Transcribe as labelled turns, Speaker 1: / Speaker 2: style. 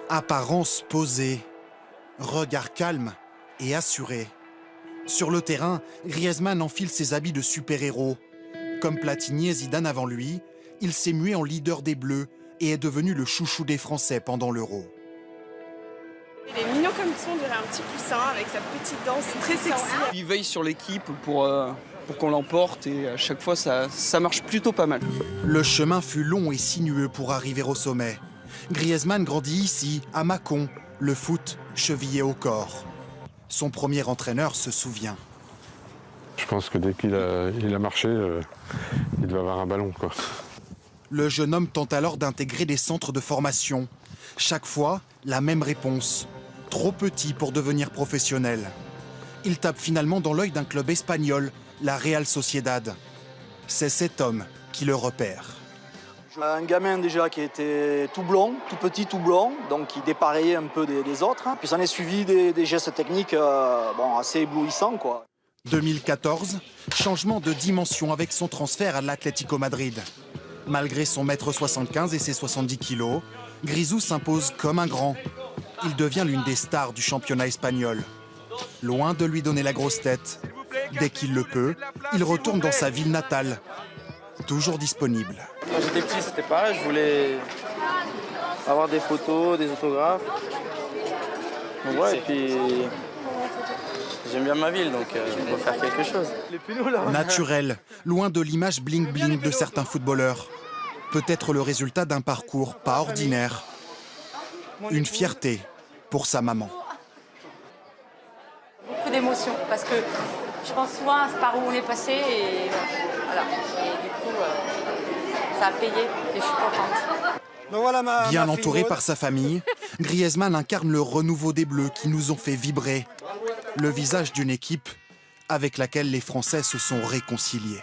Speaker 1: Apparence posée, regard calme et assuré. Sur le terrain, Griezmann enfile ses habits de super-héros. Comme Platini et Zidane avant lui, il s'est mué en leader des Bleus et est devenu le chouchou des Français pendant l'Euro.
Speaker 2: Il est mignon comme tout, on dirait un petit poussin avec sa petite danse très sexy.
Speaker 3: Il veille sur l'équipe pour qu'on l'emporte et à chaque fois ça marche plutôt pas mal.
Speaker 1: Le chemin fut long et sinueux pour arriver au sommet. Griezmann grandit ici, à Mâcon, le foot chevillé au corps. Son premier entraîneur se souvient.
Speaker 4: Je pense que dès qu'il a marché, il doit avoir un ballon, quoi.
Speaker 1: Le jeune homme tente alors d'intégrer des centres de formation. Chaque fois, la même réponse. Trop petit pour devenir professionnel. Il tape finalement dans l'œil d'un club espagnol, la Real Sociedad. C'est cet homme qui le repère.
Speaker 5: Un gamin déjà qui était tout blond, tout petit, tout blond, donc qui dépareillait un peu des autres. Puis s'en est suivi des gestes techniques assez éblouissants, quoi.
Speaker 1: 2014, changement de dimension avec son transfert à l'Atlético Madrid. Malgré son 1m75 et ses 70 kilos, Grisou s'impose comme un grand. Il devient l'une des stars du championnat espagnol. Loin de lui donner la grosse tête, dès qu'il le peut, il retourne dans sa ville natale. Toujours disponible.
Speaker 6: Quand j'étais petit, c'était pareil, je voulais avoir des photos, des autographes. Donc ouais, et puis j'aime bien ma ville, donc on va faire quelque chose.
Speaker 1: Naturel, loin de l'image bling-bling de certains footballeurs. Peut-être le résultat d'un parcours pas ordinaire. Une fierté pour sa maman.
Speaker 7: Beaucoup d'émotions, parce que je pense souvent à par où on est passé et voilà. Et du coup, ça a payé et je suis contente.
Speaker 1: Bien entouré par sa famille, Griezmann incarne le renouveau des Bleus qui nous ont fait vibrer. Le visage d'une équipe avec laquelle les Français se sont réconciliés.